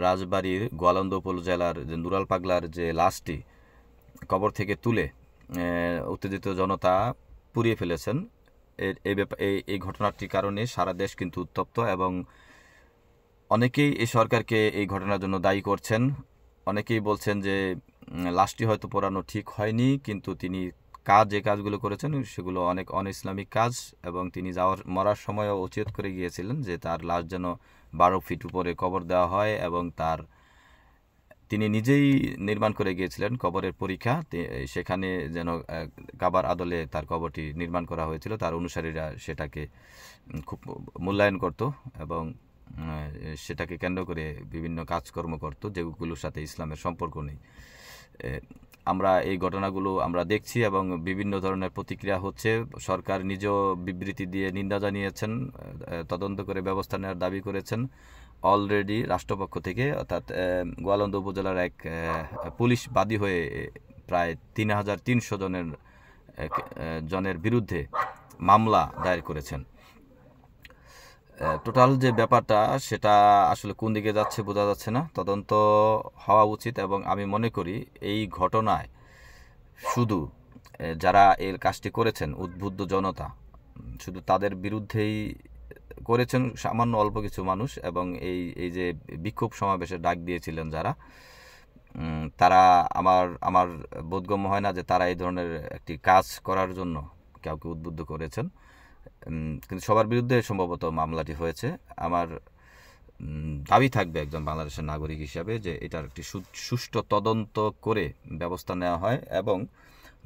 রাজবাড়ীর গোয়ালন্দ উপজেলার যে নুরাল পাগলার যে লাশটি কবর থেকে তুলে উত্তেজিত জনতা পুড়িয়ে ফেলেছেন। এই ঘটনাটির কারণে সারা দেশ কিন্তু উত্তপ্ত এবং অনেকেই এই সরকারকে এই ঘটনার জন্য দায়ী করছেন। অনেকেই বলছেন যে লাশটি হয়তো পোড়ানো ঠিক হয়নি, কিন্তু তিনি যে কাজগুলো করেছেন সেগুলো অনেক অনইসলামিক কাজ, এবং তিনি মরার সময়ও ওসিয়ত করে গিয়েছিলেন যে তার লাশ যেন 12 ফিট উপরে কবর দেওয়া হয়, এবং তিনি নিজেই নির্মাণ করে গিয়েছিলেন কবরের পরীক্ষা, সেখানে যেন কাবার আদলে তার কবরটি নির্মাণ করা হয়েছিল। তার অনুসারীরা সেটাকে খুব মূল্যায়ন করত এবং সেটাকে কেন্দ্র করে বিভিন্ন কাজকর্ম করত যেগুলোর সাথে ইসলামের সম্পর্ক নেই। আমরা এই ঘটনাগুলো আমরা দেখছি এবং বিভিন্ন ধরনের প্রতিক্রিয়া হচ্ছে। সরকার নিজেও বিবৃতি দিয়ে নিন্দা জানিয়েছেন, তদন্ত করে ব্যবস্থা নেওয়ার দাবি করেছেন। অলরেডি রাষ্ট্রপক্ষ থেকে অর্থাৎ গোয়ালন্দ উপজেলার এক পুলিশ বাদী হয়ে প্রায় 3300 জনের বিরুদ্ধে মামলা দায়ের করেছেন। টোটাল যে ব্যাপারটা সেটা আসলে কোন দিকে যাচ্ছে বোঝা যাচ্ছে না, তদন্ত হওয়া উচিত। এবং আমি মনে করি এই ঘটনায় শুধু যারা এর কাজটি করেছেন উদ্বুদ্ধ জনতা, শুধু তাদের বিরুদ্ধেই করেছেন সামান্য অল্প কিছু মানুষ, এবং এই যে বিক্ষোভ সমাবেশে ডাক দিয়েছিলেন যারা, তারা আমার বোধগম্য হয় না যে তারা এই ধরনের একটি কাজ করার জন্য কাউকে উদ্বুদ্ধ করেছেন। কিন্তু সবার বিরুদ্ধে সম্ভবত মামলাটি হয়েছে। আমার দাবি থাকবে একজন বাংলাদেশের নাগরিক হিসাবে যে এটার একটি সুষ্ঠু তদন্ত করে ব্যবস্থা নেওয়া হয়, এবং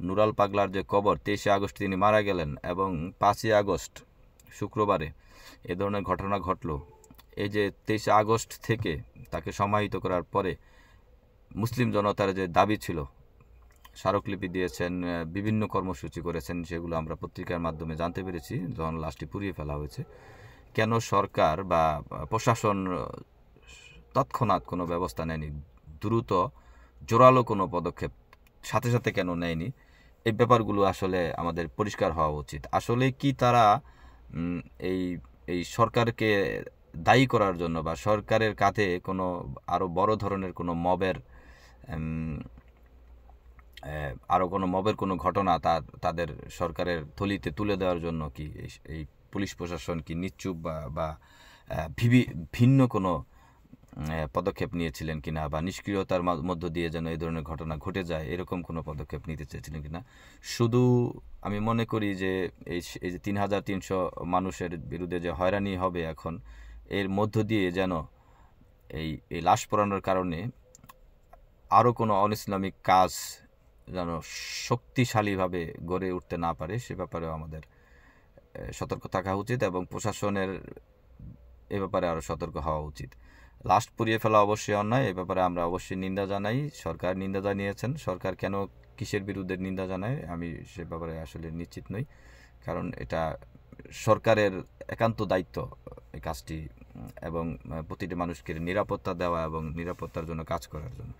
নুরাল পাগলার যে কবর 23 আগস্ট তিনি মারা গেলেন এবং 5 আগস্ট শুক্রবারে এ ধরনের ঘটনা ঘটল। এই যে 23 আগস্ট থেকে তাকে সমাহিত করার পরে মুসলিম জনতার যে দাবি ছিল, স্মারকলিপি দিয়েছেন, বিভিন্ন কর্মসূচি করেছেন, সেগুলো আমরা পত্রিকার মাধ্যমে জানতে পেরেছি যখন লাশটি পুড়িয়ে ফেলা হয়েছে। কেন সরকার বা প্রশাসন তৎক্ষণাৎ কোনো ব্যবস্থা নেয়নি, দ্রুত জোরালো কোনো পদক্ষেপ সাথে সাথে কেন নেয়নি, এই ব্যাপারগুলো আসলে আমাদের পরিষ্কার হওয়া উচিত। আসলে কি তারা এই সরকারকে দায়ী করার জন্য বা সরকারের কাঁধে কোনো আরও বড় ধরনের কোনো মবের কোনো ঘটনা তাদের সরকারের থলিতে তুলে দেওয়ার জন্য কি এই পুলিশ প্রশাসন কি নিশ্চুপ বা ভিন্ন কোনো পদক্ষেপ নিয়েছিলেন কিনা, বা নিষ্ক্রিয়তার মধ্য দিয়ে যেন এই ধরনের ঘটনা ঘটে যায় এরকম কোনো পদক্ষেপ নিতে চেয়েছিলেন কিনা। শুধু আমি মনে করি যে এই যে 3300 মানুষের বিরুদ্ধে যে হয়রানি হবে এখন, এর মধ্য দিয়ে যেন এই লাশ পোড়ানোর কারণে আরও কোনো অনইসলামিক কাজ যেন শক্তিশালীভাবে গড়ে উঠতে না পারে, সে ব্যাপারেও আমাদের সতর্ক থাকা উচিত এবং প্রশাসনের এ ব্যাপারে আরও সতর্ক হওয়া উচিত। লাশ পুড়িয়ে ফেলা অবশ্যই অন্যায়, এ ব্যাপারে আমরা অবশ্যই নিন্দা জানাই। সরকার নিন্দা জানিয়েছেন, সরকার কেন কিসের বিরুদ্ধে নিন্দা জানায় আমি সে ব্যাপারে আসলে নিশ্চিত নই, কারণ এটা সরকারের একান্ত দায়িত্ব এই কাজটি, এবং প্রতিটি মানুষকে নিরাপত্তা দেওয়া এবং নিরাপত্তার জন্য কাজ করার জন্য।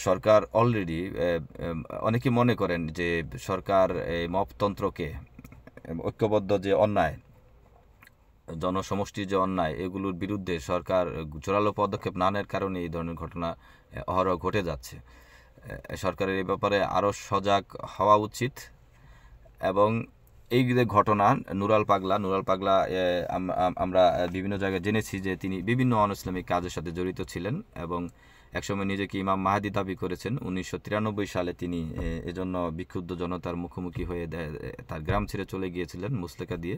সরকার অলরেডি অনেকে মনে করেন যে সরকার এই মপতন্ত্রকে, ঐক্যবদ্ধ যে অন্যায়, জনসমষ্টির যে অন্যায়, এগুলোর বিরুদ্ধে সরকার জোরালো পদক্ষেপ না নেওয়ার কারণে এই ধরনের ঘটনা অহরহ ঘটে যাচ্ছে। সরকারের এই ব্যাপারে আরও সজাগ হওয়া উচিত। এবং এই যে ঘটনা নুরাল পাগলা আমরা বিভিন্ন জায়গায় জেনেছি যে তিনি বিভিন্ন অনইসলামিক কাজের সাথে জড়িত ছিলেন এবং একসময় নিজেকে ইমাম মাহাদি দাবি করেছেন। 1993 সালে তিনি এজন্য বিক্ষুব্ধ জনতার মুখোমুখি হয়ে তার গ্রাম ছেড়ে চলে গিয়েছিলেন মুসলেকা দিয়ে,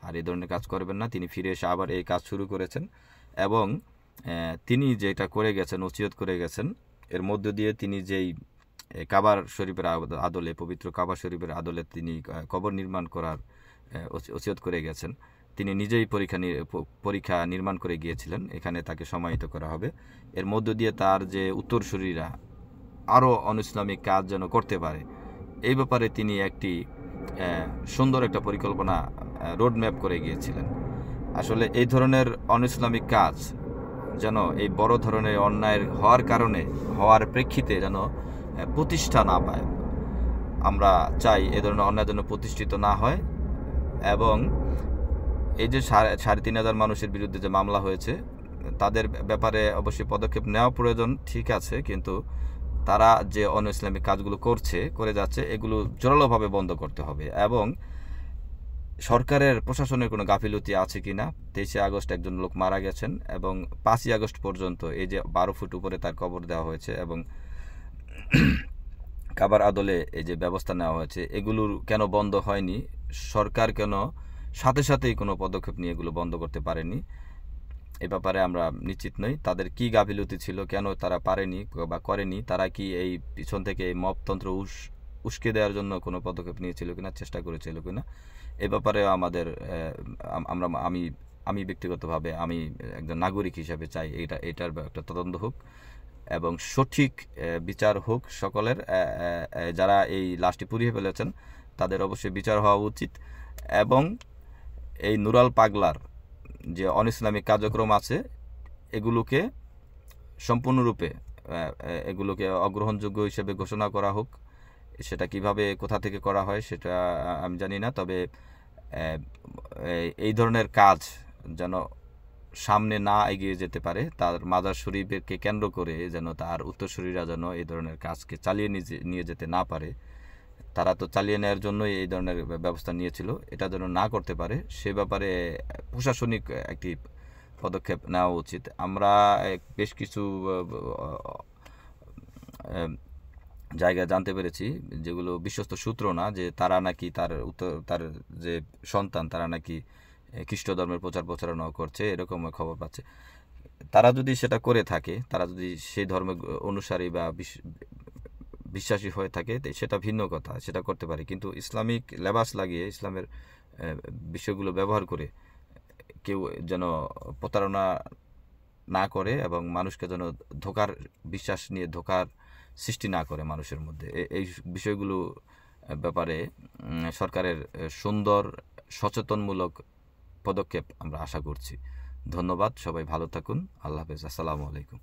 আর এই ধরনের কাজ করবেন না। তিনি ফিরে এসে আবার এই কাজ শুরু করেছেন এবং তিনি যেটা করে গেছেন, ওসিয়ত করে গেছেন, এর মধ্য দিয়ে তিনি যেই কাবার শরীফের আদলে, পবিত্র কাবা শরীফের আদলে তিনি কবর নির্মাণ করার ওসিয়ত করে গেছেন। তিনি নিজেই পরীক্ষা নির্মাণ করে গিয়েছিলেন, এখানে তাকে সমাহিত করা হবে। এর মধ্য দিয়ে তার যে উত্তরসূরিরা আরও অনইসলামিক কাজ যেন করতে পারে, এই ব্যাপারে তিনি একটি সুন্দর একটা পরিকল্পনা রোডম্যাপ করে গিয়েছিলেন। আসলে এই ধরনের অনইসলামিক কাজ যেন এই বড় ধরনের অন্যায়ের হওয়ার প্রেক্ষিতে যেন প্রতিষ্ঠা না পায়। আমরা চাই এ ধরনের অন্যায় যেন প্রতিষ্ঠিত না হয়। এবং এই যে 3500 মানুষের বিরুদ্ধে যে মামলা হয়েছে, তাদের ব্যাপারে অবশ্যই পদক্ষেপ নেওয়া প্রয়োজন, ঠিক আছে, কিন্তু তারা যে অন ইসলামিক কাজগুলো করে যাচ্ছে এগুলো জোরালোভাবে বন্ধ করতে হবে। এবং সরকারের প্রশাসনের কোনো গাফিলতি আছে কিনা, 23শে আগস্ট একজন লোক মারা গেছেন এবং 5ই আগস্ট পর্যন্ত এই যে 12 ফুট উপরে তার কবর দেওয়া হয়েছে এবং কাবার আদলে এই যে ব্যবস্থা নেওয়া হয়েছে, এগুলোর কেন বন্ধ হয়নি? সরকার কেন সাথে সাথেই কোনো পদক্ষেপ নিয়ে এগুলো বন্ধ করতে পারেনি? এ ব্যাপারে আমরা নিশ্চিত নই। তাদের কি গাফিলতি ছিল, কেন তারা পারেনি বা করেনি? তারা কি এই পিছন থেকে এই মবতন্ত্র উস্কে দেওয়ার জন্য কোনো পদক্ষেপ নিয়েছিল কিনা, চেষ্টা করেছিল কিনা? এ ব্যাপারে আমাদের আমি ব্যক্তিগতভাবে আমি একজন নাগরিক হিসেবে চাই এটার একটা তদন্ত হোক এবং সঠিক বিচার হোক সকলের। যারা এই লাশটি পুড়িয়ে ফেলেছেন তাদের অবশ্যই বিচার হওয়া উচিত। এবং এই নুরাল পাগলার যে অন ইসলামিক কার্যক্রম আছে এগুলোকে সম্পূর্ণরূপে এগুলোকে অগ্রহণযোগ্য হিসেবে ঘোষণা করা হোক। সেটা কিভাবে, কোথা থেকে করা হয় সেটা আমি জানি না, তবে এই ধরনের কাজ যেন সামনে না এগিয়ে যেতে পারে, তার মাজার শরীফকে কেন্দ্র করে যেন তার উত্তরসূরিরা যেন এই ধরনের কাজকে চালিয়ে নিয়ে যেতে না পারে। তারা তো চালিয়ে নেওয়ার জন্যই এই ধরনের ব্যবস্থা নিয়েছিল, এটা যেন না করতে পারে সে ব্যাপারে প্রশাসনিক একটি পদক্ষেপ নেওয়া উচিত। আমরা বেশ কিছু জায়গায় জানতে পেরেছি, যেগুলো বিশ্বস্ত সূত্র না, যে তারা নাকি তার যে সন্তান তারা নাকি খ্রিস্ট ধর্মের প্রচারণা করছে, এরকম খবর পাচ্ছে। তারা যদি সেটা করে থাকে, তারা যদি সেই ধর্মের অনুসারী বা বিশ্বাসী হয়ে থাকে সেটা ভিন্ন কথা, সেটা করতে পারে, কিন্তু ইসলামিক লেবাস লাগিয়ে ইসলামের বিষয়গুলো ব্যবহার করে কেউ যেন প্রতারণা না করে এবং মানুষকে যেন বিশ্বাস নিয়ে ধোকার সৃষ্টি না করে মানুষের মধ্যে, এই বিষয়গুলো ব্যাপারে সরকারের সুন্দর সচেতনমূলক পদক্ষেপ আমরা আশা করছি। ধন্যবাদ, সবাই ভালো থাকুন, আল্লাহ হাফেজ, আসসালামু আলাইকুম।